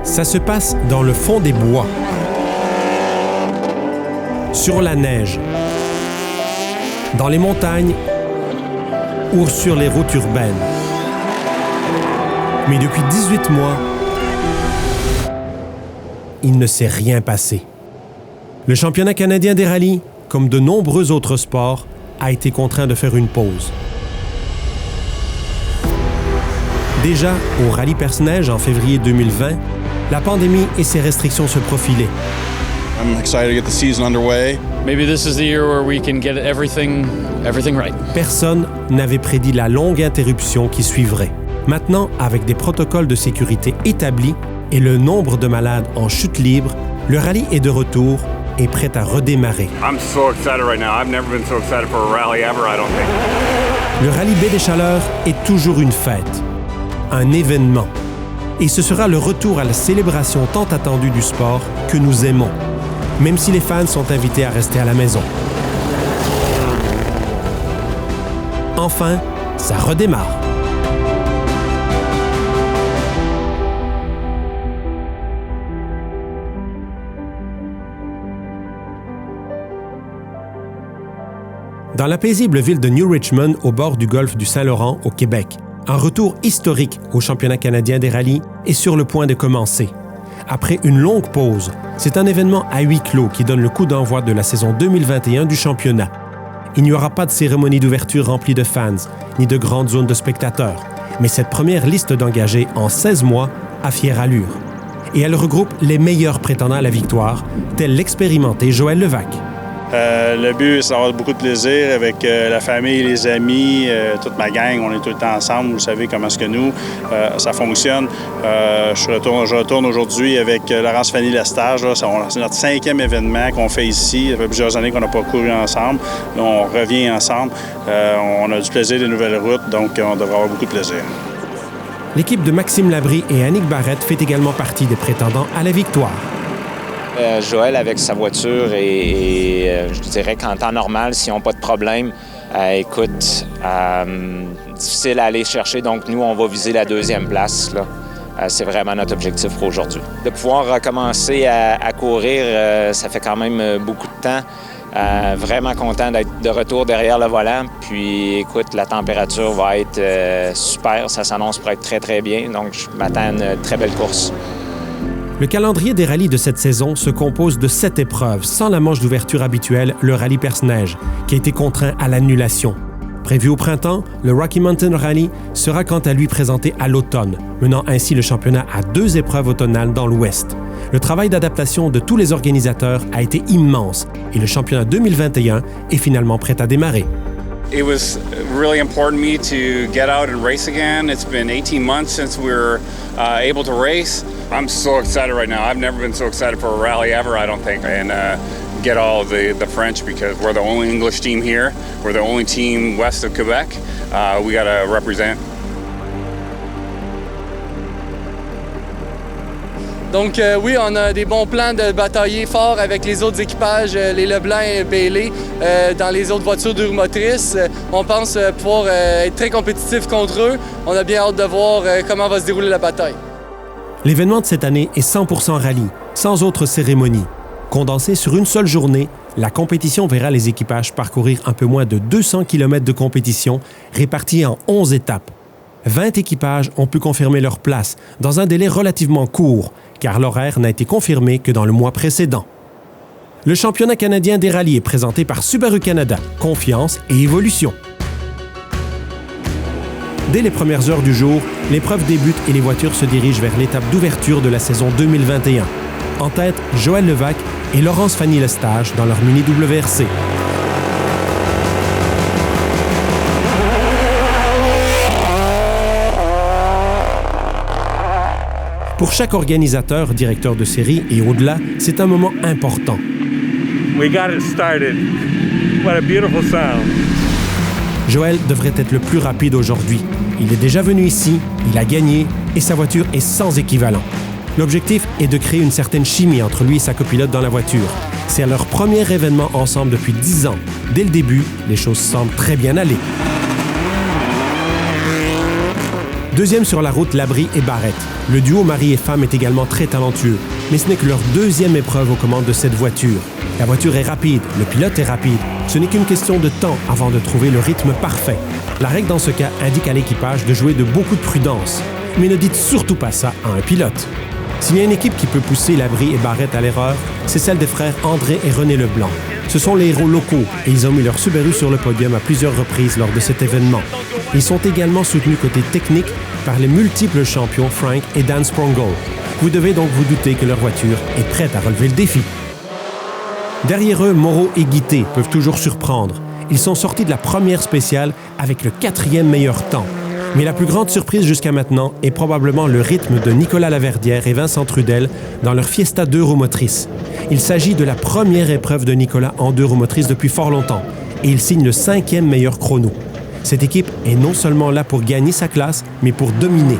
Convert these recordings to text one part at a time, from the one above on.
Ça se passe dans le fond des bois, sur la neige, dans les montagnes ou sur les routes urbaines. Mais depuis 18 mois, il ne s'est rien passé. Le championnat canadien des rallyes, comme de nombreux autres sports, a été contraint de faire une pause. Déjà, au Rallye Perce-Neige en février 2020, la pandémie et ses restrictions se profilaient. I'm excited to get the season underway. Maybe this is the year where we can get everything right. Personne n'avait prédit la longue interruption qui suivrait. Maintenant, avec des protocoles de sécurité établis et le nombre de malades en chute libre, le rallye est de retour et prêt à redémarrer. I'm so excited right now. I've never been so excited for a rally ever, I don't think. Le rallye Baie des Chaleurs est toujours une fête, un événement. Et ce sera le retour à la célébration tant attendue du sport que nous aimons, même si les fans sont invités à rester à la maison. Enfin, ça redémarre. Dans la paisible ville de New Richmond, au bord du golfe du Saint-Laurent, au Québec, un retour historique au championnat canadien des rallyes est sur le point de commencer. Après une longue pause, c'est un événement à huis clos qui donne le coup d'envoi de la saison 2021 du championnat. Il n'y aura pas de cérémonie d'ouverture remplie de fans, ni de grandes zones de spectateurs, mais cette première liste d'engagés en 16 mois a fière allure. Et elle regroupe les meilleurs prétendants à la victoire, tel l'expérimenté Joël Levac. Le but, c'est d'avoir beaucoup de plaisir avec la famille, les amis, toute ma gang. On est tout le temps ensemble. Vous savez comment est-ce que nous, ça fonctionne. Je retourne aujourd'hui avec Laurence Fanny Lestage. C'est notre 5e événement qu'on fait ici. Ça fait plusieurs années qu'on n'a pas couru ensemble. Là, on revient ensemble. On a du plaisir, des nouvelles routes, donc on devrait avoir beaucoup de plaisir. L'équipe de Maxime Labrie et Annick Barrette fait également partie des prétendants à la victoire. Joël, avec sa voiture, et je dirais qu'en temps normal, s'ils n'ont pas de problème, difficile à aller chercher. Donc, nous, on va viser la 2e place, là. C'est vraiment notre objectif pour aujourd'hui. De pouvoir recommencer à courir, ça fait quand même beaucoup de temps. Vraiment content d'être de retour derrière le volant. Puis, écoute, la température va être super. Ça s'annonce pour être très, très bien. Donc, je m'attends à une très belle course. Le calendrier des rallyes de cette saison se compose de 7 épreuves, sans la manche d'ouverture habituelle, le Rallye Perce-Neige, qui a été contraint à l'annulation. Prévu au printemps, le Rocky Mountain Rally sera quant à lui présenté à l'automne, menant ainsi le championnat à 2 épreuves automnales dans l'Ouest. Le travail d'adaptation de tous les organisateurs a été immense et le championnat 2021 est finalement prêt à démarrer. It was really important to me to get out and race again. It's been 18 months since we were able to race. I'm so excited right now. I've never been so excited for a rally ever, I don't think. And get all of the French because we're the only English team here. We're the only team west of Quebec. We got to represent. Donc oui, on a des bons plans de batailler fort avec les autres équipages, les Leblanc et Bailey, dans les autres voitures motrices. On pense pouvoir être très compétitif contre eux. On a bien hâte de voir comment va se dérouler la bataille. L'événement de cette année est 100% rallye, sans autre cérémonie. Condensée sur une seule journée, la compétition verra les équipages parcourir un peu moins de 200 km de compétition répartis en 11 étapes. 20 équipages ont pu confirmer leur place dans un délai relativement court, car l'horaire n'a été confirmé que dans le mois précédent. Le championnat canadien des rallyes est présenté par Subaru Canada, confiance et évolution. Dès les premières heures du jour, l'épreuve débute et les voitures se dirigent vers l'étape d'ouverture de la saison 2021. En tête, Joël Levac et Laurence Fanny Lestage dans leur Mini WRC. Pour chaque organisateur, directeur de série et au-delà, c'est un moment important. We got it started. What a beautiful sound. Joël devrait être le plus rapide aujourd'hui. Il est déjà venu ici, il a gagné et sa voiture est sans équivalent. L'objectif est de créer une certaine chimie entre lui et sa copilote dans la voiture. C'est leur premier événement ensemble depuis 10 ans. Dès le début, les choses semblent très bien aller. Deuxième sur la route, Labrie et Barrett. Le duo mari et femme est également très talentueux, mais ce n'est que leur deuxième épreuve aux commandes de cette voiture. La voiture est rapide, le pilote est rapide. Ce n'est qu'une question de temps avant de trouver le rythme parfait. La règle dans ce cas indique à l'équipage de jouer de beaucoup de prudence. Mais ne dites surtout pas ça à un pilote. S'il y a une équipe qui peut pousser Labrie et Barrett à l'erreur, c'est celle des frères André et René Leblanc. Ce sont les héros locaux et ils ont mis leur Subaru sur le podium à plusieurs reprises lors de cet événement. Ils sont également soutenus côté technique par les multiples champions Frank et Dan Sprongel. Vous devez donc vous douter que leur voiture est prête à relever le défi. Derrière eux, Moreau et Guité peuvent toujours surprendre. Ils sont sortis de la première spéciale avec le 4e meilleur temps. Mais la plus grande surprise jusqu'à maintenant est probablement le rythme de Nicolas Laverdière et Vincent Trudel dans leur Fiesta 2 roues motrices. Il s'agit de la première épreuve de Nicolas en 2 roues motrices depuis fort longtemps et il signe le 5e meilleur chrono. Cette équipe est non seulement là pour gagner sa classe, mais pour dominer.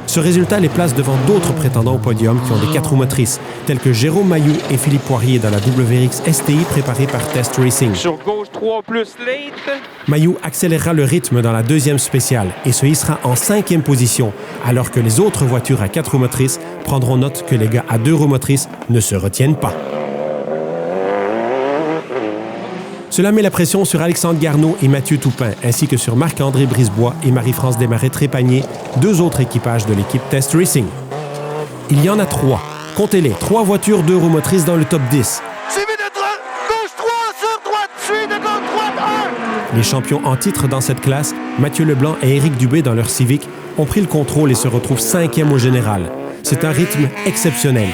Ce résultat les place devant d'autres prétendants au podium qui ont des 4 roues motrices, tels que Jérôme Mailloux et Philippe Poirier dans la WRX STI préparée par Test Racing. Sur gauche 3 plus late. Mailloux accélérera le rythme dans la 2e spéciale et se hissera en 5e position, alors que les autres voitures à 4 roues motrices prendront note que les gars à 2 roues motrices ne se retiennent pas. Cela met la pression sur Alexandre Garneau et Mathieu Toupin, ainsi que sur Marc-André Brisebois et Marie-France Desmarais-Trépanier, 2 autres équipages de l'équipe Test Racing. Il y en a 3. Comptez-les, 3 voitures 2 roues motrices dans le top 10. Suivi de droite, gauche 3 sur droite, suivi de gauche droite 1. Les champions en titre dans cette classe, Mathieu Leblanc et Éric Dubé dans leur Civic, ont pris le contrôle et se retrouvent 5e au général. C'est un rythme exceptionnel.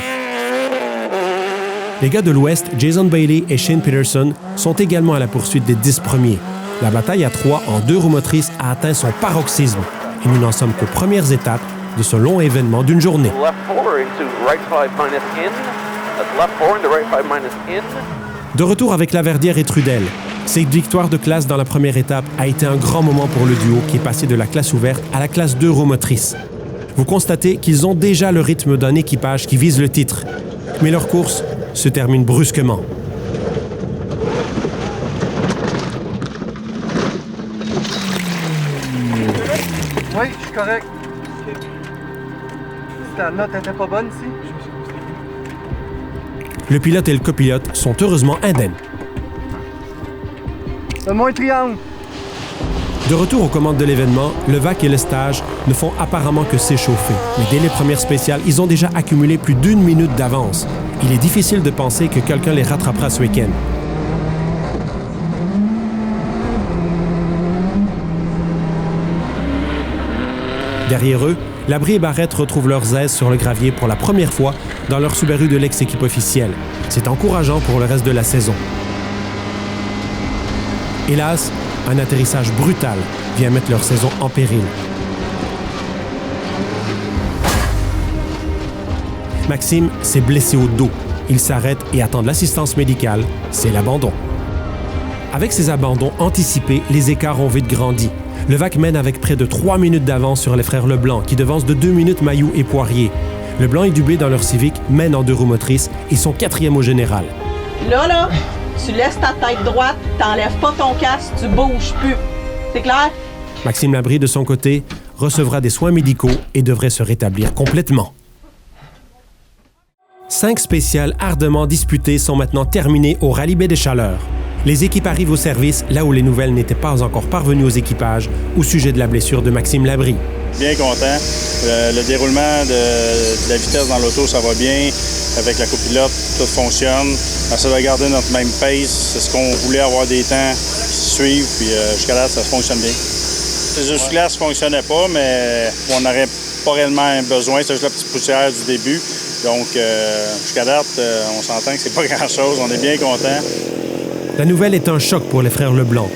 Les gars de l'Ouest, Jason Bailey et Shane Peterson, sont également à la poursuite des 10 premiers. La bataille à 3 en 2 roues motrices a atteint son paroxysme et nous n'en sommes qu'aux premières étapes de ce long événement d'une journée. De retour avec Laverdière et Trudel, cette victoire de classe dans la première étape a été un grand moment pour le duo qui est passé de la classe ouverte à la classe 2 roues motrices. Vous constatez qu'ils ont déjà le rythme d'un équipage qui vise le titre. Mais leur course se termine brusquement. Oui, je suis correct. Ta note n'était pas bonne ici? Le pilote et le copilote sont heureusement indemnes. Donne-moi un triangle. De retour aux commandes de l'événement, le VAC et le stage ne font apparemment que s'échauffer. Mais dès les premières spéciales, ils ont déjà accumulé plus d'1 minute d'avance. Il est difficile de penser que quelqu'un les rattrapera ce week-end. Derrière eux, Labrie et Barrett retrouvent leurs aises sur le gravier pour la première fois dans leur Subaru de l'ex-équipe officielle. C'est encourageant pour le reste de la saison. Hélas, un atterrissage brutal vient mettre leur saison en péril. Maxime s'est blessé au dos. Il s'arrête et attend de l'assistance médicale. C'est l'abandon. Avec ces abandons anticipés, les écarts ont vite grandi. Le VAC mène avec près de 3 minutes d'avance sur les frères Leblanc, qui devancent de 2 minutes Mailloux et Poirier. Leblanc et Dubé, dans leur Civic, mènent en 2 roues motrices et sont 4e au général. Là, tu laisses ta tête droite, t'enlèves pas ton casque, tu bouges plus. C'est clair? Maxime Labrie, de son côté, recevra des soins médicaux et devrait se rétablir complètement. 5 spéciales ardemment disputées sont maintenant terminées au Rallye Baie des Chaleurs. Les équipes arrivent au service là où les nouvelles n'étaient pas encore parvenues aux équipages au sujet de la blessure de Maxime Labrie. Bien content. Le déroulement de la vitesse dans l'auto, ça va bien. Avec la copilote, tout fonctionne. On essaie de garder notre même pace. C'est ce qu'on voulait, avoir des temps qui se suivent. Puis jusqu'à là, ça fonctionne bien. Les essuie-glaces ne fonctionnaient pas, mais on n'aurait pas réellement besoin. C'est juste la petite poussière du début. Donc, jusqu'à date, on s'entend que c'est pas grand-chose. On est bien content. La nouvelle est un choc pour les frères Leblanc.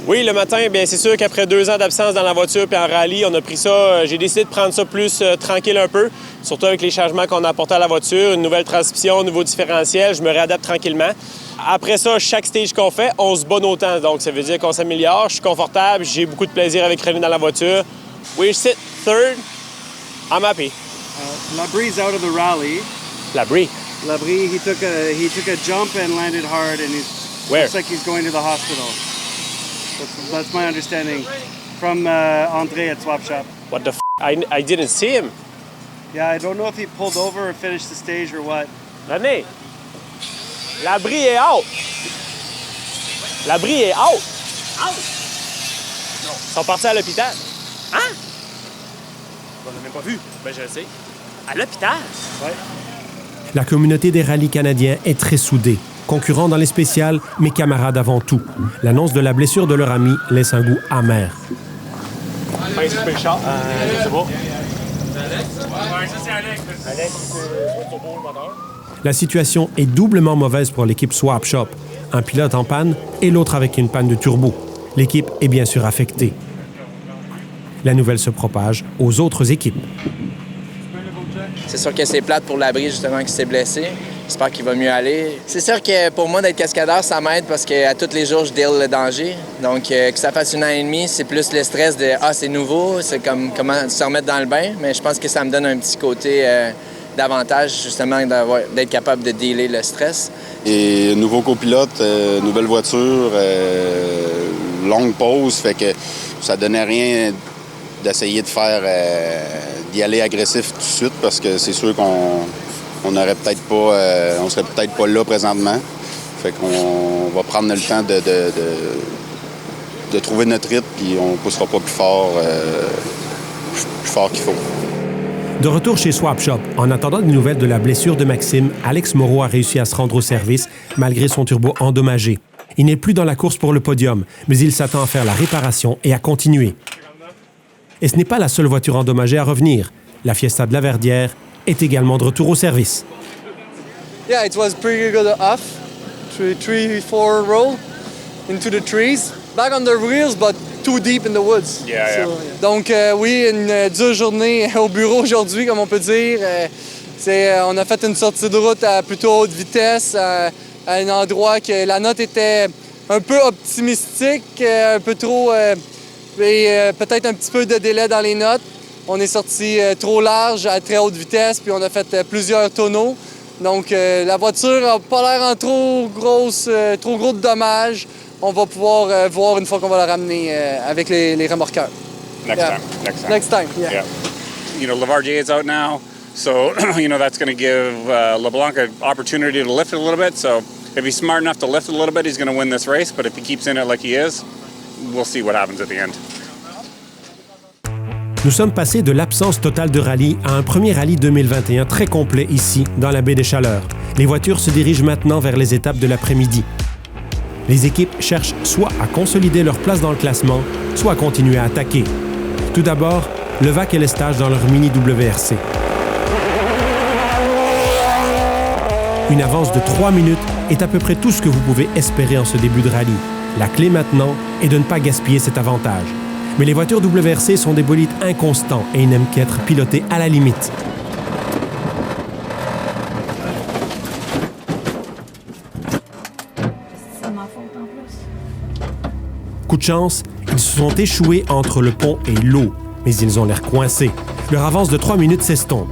Oui, le matin, bien c'est sûr qu'après 2 ans d'absence dans la voiture puis en rallye, on a pris ça, j'ai décidé de prendre ça plus tranquille un peu, surtout avec les changements qu'on a apportés à la voiture, une nouvelle transmission, un nouveau différentiel, je me réadapte tranquillement. Après ça, chaque stage qu'on fait, on se bat nos temps, donc ça veut dire qu'on s'améliore, je suis confortable, j'ai beaucoup de plaisir avec René dans la voiture. We sit third, I'm happy. Labrie's out of the rally. Labrie? Labrie, he took a jump and landed hard, and Where? looks like he's going to the hospital. That's my understanding from Andre at Swap Shop. What the f***? I didn't see him. Yeah, I don't know if he pulled over or finished the stage or what. René, l'abri est out. L'abri est out. Out? Non. Ils sont partis à l'hôpital. Hein? On l'a même pas vu. Ben, je le sais. À l'hôpital? Ouais. La communauté des rallyes canadiens est très soudée. Concurrents dans les spéciales, mais camarades avant tout. L'annonce de la blessure de leur ami laisse un goût amer. Je sais pas. Ouais, ça c'est Alex. Alex, turbo le moteur. La situation est doublement mauvaise pour l'équipe Swap Shop. Un pilote en panne et l'autre avec une panne de turbo. L'équipe est bien sûr affectée. La nouvelle se propage aux autres équipes. C'est sûr que c'est plate pour l'abri, justement, qui s'est blessé. J'espère qu'il va mieux aller. C'est sûr que pour moi, d'être cascadeur, ça m'aide parce qu'à tous les jours, je deal le danger. Donc, que ça fasse 1 an et demi, c'est plus le stress de « Ah, c'est nouveau », c'est comme comment se remettre dans le bain. Mais je pense que ça me donne un petit côté d'avantage, justement, d'être capable de dealer le stress. Et nouveau copilote, nouvelle voiture, longue pause, fait que ça donnait rien d'essayer de faire, d'y aller agressif tout de suite parce que c'est sûr on n'aurait peut-être pas, on serait peut-être pas là présentement. Fait qu'on va prendre le temps de trouver notre rythme puis on poussera pas plus fort qu'il faut. De retour chez Swap Shop, en attendant des nouvelles de la blessure de Maxime, Alex Moreau a réussi à se rendre au service malgré son turbo endommagé. Il n'est plus dans la course pour le podium, mais il s'attend à faire la réparation et à continuer. Et ce n'est pas la seule voiture endommagée à revenir. La Fiesta de la Verdière est également de retour au service. Yeah, it was pretty good off. 3-4 roll into the trees. Back on the wheels, but too deep in the woods. Yeah. Donc oui, une dure journée au bureau aujourd'hui, comme on peut dire. On a fait une sortie de route à plutôt haute vitesse, à un endroit que la note était un peu optimistique, un peu trop... et peut-être un petit peu de délai dans les notes. On est sorti trop large à très haute vitesse, puis on a fait plusieurs tonneaux. Donc la voiture n'a pas l'air en trop gros de dommages. On va pouvoir voir une fois qu'on va la ramener avec les remorqueurs. Next time. Yeah. You know, Lavardier is out now, so you know that's going to give LeBlanc an opportunity to lift it a little bit. So if he's smart enough to lift it a little bit, he's going to win this race. But if he keeps in it like he is, we'll see what happens at the end. Nous sommes passés de l'absence totale de rallye à un premier rallye 2021 très complet ici, dans la baie des Chaleurs. Les voitures se dirigent maintenant vers les étapes de l'après-midi. Les équipes cherchent soit à consolider leur place dans le classement, soit à continuer à attaquer. Tout d'abord, Levac et Lestage dans leur mini WRC. Une avance de 3 minutes est à peu près tout ce que vous pouvez espérer en ce début de rallye. La clé maintenant est de ne pas gaspiller cet avantage. Mais les voitures WRC sont des bolides inconstants et ils n'aiment qu'être pilotés à la limite. Coup de chance, ils se sont échoués entre le pont et l'eau, mais ils ont l'air coincés. Leur avance de 3 minutes s'estompe.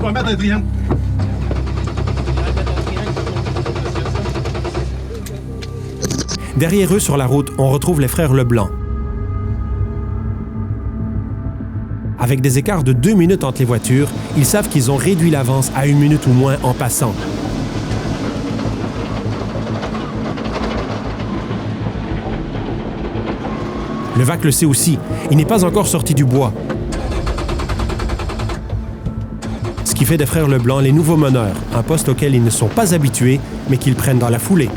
On va mettre un triangle. Derrière eux, sur la route, on retrouve les frères Leblanc. Avec des écarts de 2 minutes entre les voitures, ils savent qu'ils ont réduit l'avance à 1 minute ou moins en passant. Levac le sait aussi, il n'est pas encore sorti du bois. Ce qui fait des frères Leblanc les nouveaux meneurs, un poste auquel ils ne sont pas habitués, mais qu'ils prennent dans la foulée.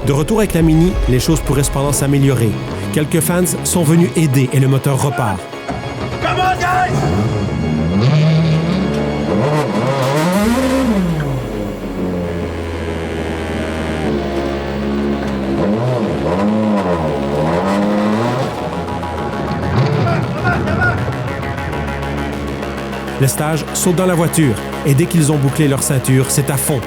De retour avec la Mini, les choses pourraient cependant s'améliorer. Quelques fans sont venus aider et le moteur repart. Come on, guys! Lestage saute dans la voiture et dès qu'ils ont bouclé leur ceinture, c'est à fond.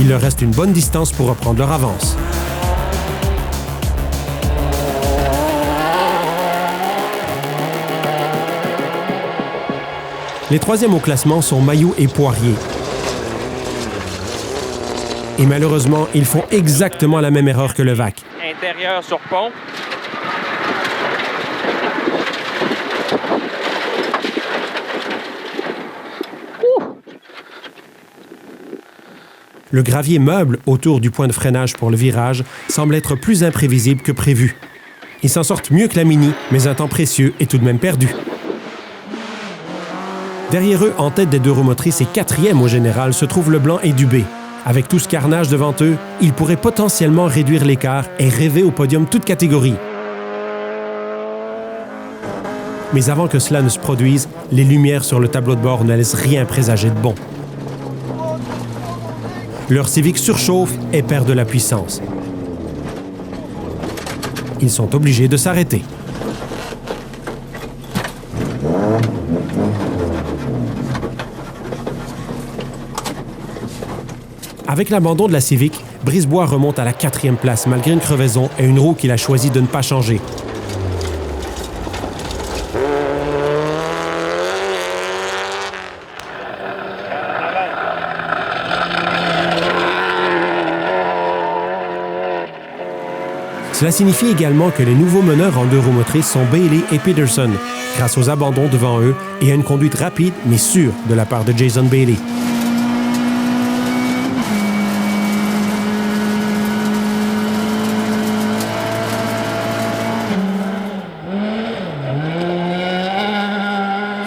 Il leur reste une bonne distance pour reprendre leur avance. Les troisièmes au classement sont Mailloux et Poirier. Et malheureusement, ils font exactement la même erreur que Levaque. Intérieur sur pont. Le gravier meuble autour du point de freinage pour le virage semble être plus imprévisible que prévu. Ils s'en sortent mieux que la Mini, mais un temps précieux est tout de même perdu. Derrière eux, en tête des deux roues motrices et quatrième au général, se trouvent Leblanc et Dubé. Avec tout ce carnage devant eux, ils pourraient potentiellement réduire l'écart et rêver au podium toute catégorie. Mais avant que cela ne se produise, les lumières sur le tableau de bord ne laissent rien présager de bon. Leur Civic surchauffe et perd de la puissance. Ils sont obligés de s'arrêter. Avec l'abandon de la Civic, Brisebois remonte à la 4e place malgré une crevaison et une roue qu'il a choisi de ne pas changer. Cela signifie également que les nouveaux meneurs en deux roues motrices sont Bailey et Peterson, grâce aux abandons devant eux et à une conduite rapide mais sûre de la part de Jason Bailey.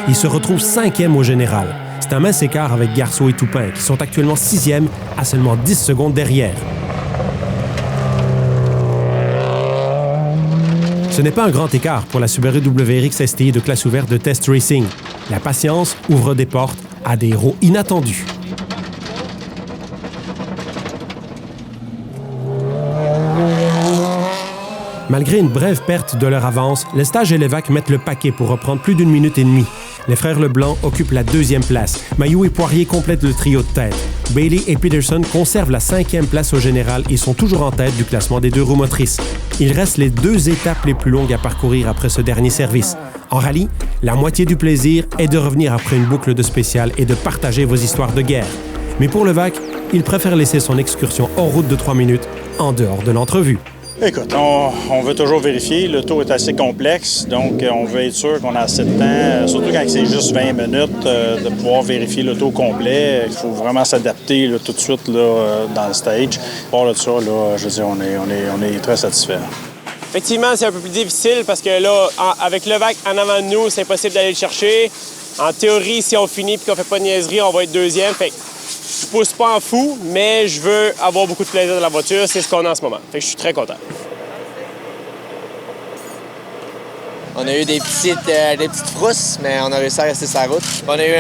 Il se retrouve 5e au général. C'est un mince écart avec Garceau et Toupin, qui sont actuellement 6e à seulement 10 secondes derrière. Ce n'est pas un grand écart pour la Subaru WRX STI de classe ouverte de Test Racing. La patience ouvre des portes à des héros inattendus. Malgré une brève perte de leur avance, Lestage et Levaque mettent le paquet pour reprendre plus d'1 minute et demie. Les frères Leblanc occupent la 2e place. Mailloux et Poirier complètent le trio de tête. Bailey et Peterson conservent la 5e place au général et sont toujours en tête du classement des deux roues motrices. Il reste les 2 étapes les plus longues à parcourir après ce dernier service. En rallye, la moitié du plaisir est de revenir après une boucle de spécial et de partager vos histoires de guerre. Mais pour Levaque, il préfère laisser son excursion hors route de 3 minutes en dehors de l'entrevue. Écoute, on veut toujours vérifier. Le tour est assez complexe, donc on veut être sûr qu'on a assez de temps, surtout quand c'est juste 20 minutes, de pouvoir vérifier le tour complet. Il faut vraiment s'adapter là, tout de suite là, dans le stage. Pour de ça, là, je veux dire, on est très satisfait. Effectivement, c'est un peu plus difficile parce que là, avec Levaque en avant de nous, c'est impossible d'aller le chercher. En théorie, si on finit et qu'on fait pas de niaiserie, on va être 2e. Fait que je pousse pas en fou, mais je veux avoir beaucoup de plaisir dans la voiture. C'est ce qu'on a en ce moment. Fait que je suis très content. On a eu des petites frousses, mais on a réussi à rester sur la route. On a eu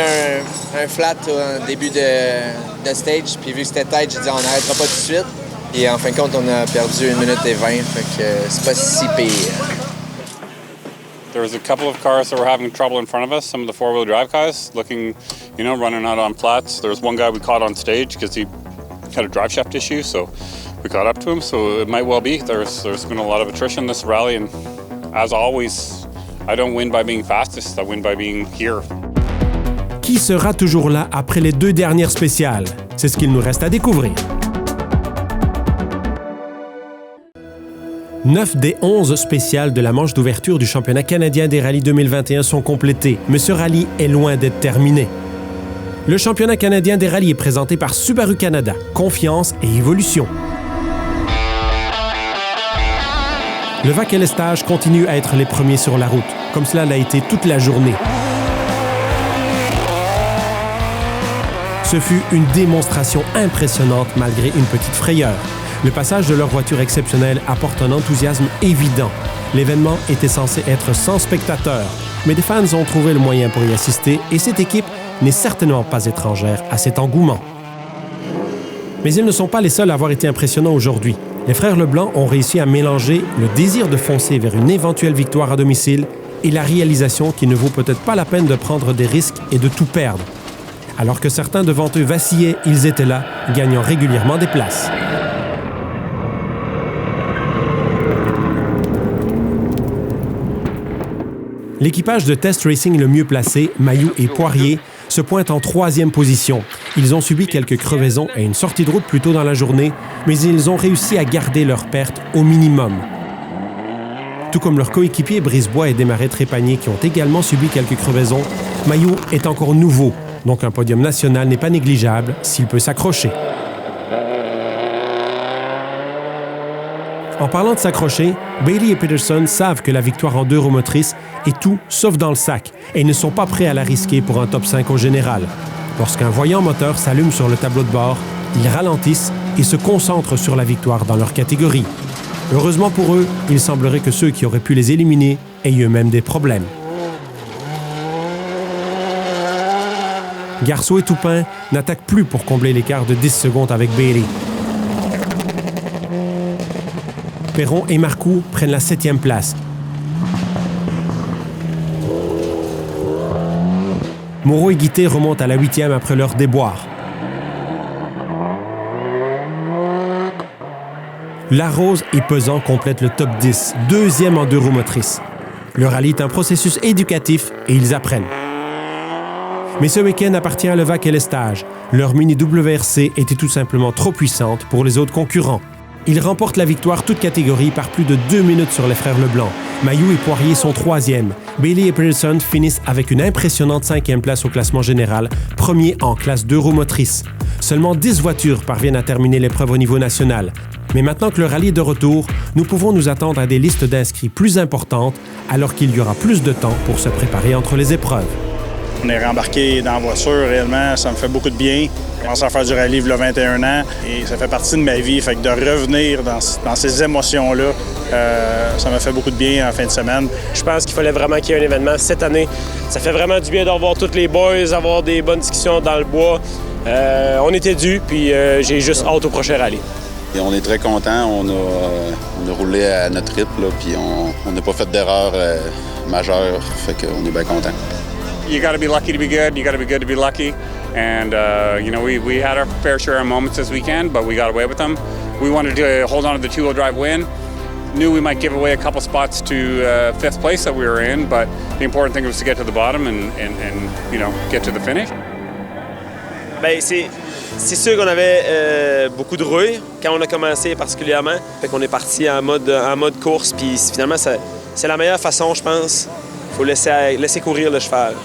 un flat au début de stage, puis vu que c'était tight, j'ai dit on n'arrêtera pas tout de suite. Et en fin de compte, on a perdu 1 minute et 20, fait que c'est pas si pire. There was a couple of cars that were having trouble in front of us, some of the four-wheel drive cars, looking, running out on flats. There was one guy we caught on stage because he had a drive shaft issue, so we caught up to him. So it might well be there's been a lot of attrition this rally, and as always, I don't win by being fastest, I win by being here. Qui sera toujours là après les 2 dernières spéciales? C'est ce qu'il nous reste à découvrir. 9 des 11 spéciales de la manche d'ouverture du championnat canadien des rallyes 2021 sont complétées, mais ce rallye est loin d'être terminé. Le championnat canadien des rallyes est présenté par Subaru Canada, confiance et évolution. Levaque et Lestage continuent à être les premiers sur la route, comme cela l'a été toute la journée. Ce fut une démonstration impressionnante malgré une petite frayeur. Le passage de leur voiture exceptionnelle apporte un enthousiasme évident. L'événement était censé être sans spectateurs, mais des fans ont trouvé le moyen pour y assister et cette équipe n'est certainement pas étrangère à cet engouement. Mais ils ne sont pas les seuls à avoir été impressionnants aujourd'hui. Les frères Leblanc ont réussi à mélanger le désir de foncer vers une éventuelle victoire à domicile et la réalisation qu'il ne vaut peut-être pas la peine de prendre des risques et de tout perdre. Alors que certains devant eux vacillaient, ils étaient là, gagnant régulièrement des places. L'équipage de Test Racing le mieux placé, Mailloux et Poirier, se pointe en 3e position. Ils ont subi quelques crevaisons et une sortie de route plus tôt dans la journée, mais ils ont réussi à garder leurs pertes au minimum. Tout comme leurs coéquipiers Brisebois et Desmarais-Trépanier qui ont également subi quelques crevaisons, Mailloux est encore nouveau, donc un podium national n'est pas négligeable s'il peut s'accrocher. En parlant de s'accrocher, Bailey et Peterson savent que la victoire en 2 roues motrices est tout sauf dans le sac et ne sont pas prêts à la risquer pour un top 5 au général. Lorsqu'un voyant moteur s'allume sur le tableau de bord, ils ralentissent et se concentrent sur la victoire dans leur catégorie. Heureusement pour eux, il semblerait que ceux qui auraient pu les éliminer aient eux-mêmes des problèmes. Garceau et Toupin n'attaquent plus pour combler l'écart de 10 secondes avec Bailey. Perron et Marcoux prennent la 7e place. Moreau et Guité remontent à la 8e après leur déboire. Larose et Pesan complètent le top 10, 2e en 2 roues motrices. Le rallye est un processus éducatif et ils apprennent. Mais ce week-end appartient à Levaque et Lestage. Leur mini WRC était tout simplement trop puissante pour les autres concurrents. Ils remportent la victoire toute catégorie par plus de 2 minutes sur les frères Leblanc. Mailloux et Poirier sont 3e. Bailey et Peterson finissent avec une impressionnante 5e place au classement général, premier en classe 2 roues motrices. Seulement 10 voitures parviennent à terminer l'épreuve au niveau national. Mais maintenant que le rallye est de retour, nous pouvons nous attendre à des listes d'inscrits plus importantes, alors qu'il y aura plus de temps pour se préparer entre les épreuves. On est rembarqué dans la voiture, réellement, ça me fait beaucoup de bien. J'ai commencé à faire du rallye il y a 21 ans et ça fait partie de ma vie. Fait que de revenir dans ces émotions-là, ça m'a fait beaucoup de bien en fin de semaine. Je pense qu'il fallait vraiment qu'il y ait un événement cette année. Ça fait vraiment du bien de revoir tous les boys, avoir des bonnes discussions dans le bois. On était dû, puis j'ai juste hâte au prochain rallye. Et on est très contents. On a roulé à notre rythme, là, puis on n'a pas fait d'erreur majeure. Fait qu'on est bien contents. You got to be lucky to be good. You got to be good to be lucky. And, we had our fair share of moments this weekend, but we got away with them. We wanted to hold on to the two-wheel drive win. Knew we might give away a couple spots to 5th place that we were in, but the important thing was to get to the bottom and get to the finish. Bien, c'est sûr qu'on avait beaucoup de rouille quand on a commencé particulièrement. Fait qu'on est parti en mode course, puis finalement, c'est la meilleure façon, je pense. Il faut laisser courir le cheval.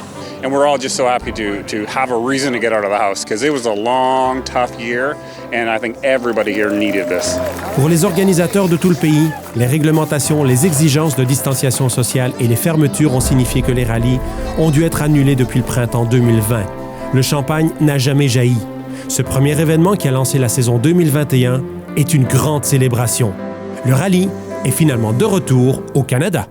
And we're all just so happy to have a reason to get out of the house because it was a long, tough year, and I think everybody here needed this. Pour les organisateurs de tout le pays, les réglementations, les exigences de distanciation sociale et les fermetures ont signifié que les rallyes ont dû être annulés depuis le printemps 2020. Le champagne n'a jamais jailli. Ce premier événement qui a lancé la saison 2021 est une grande célébration. Le rallye est finalement de retour au Canada.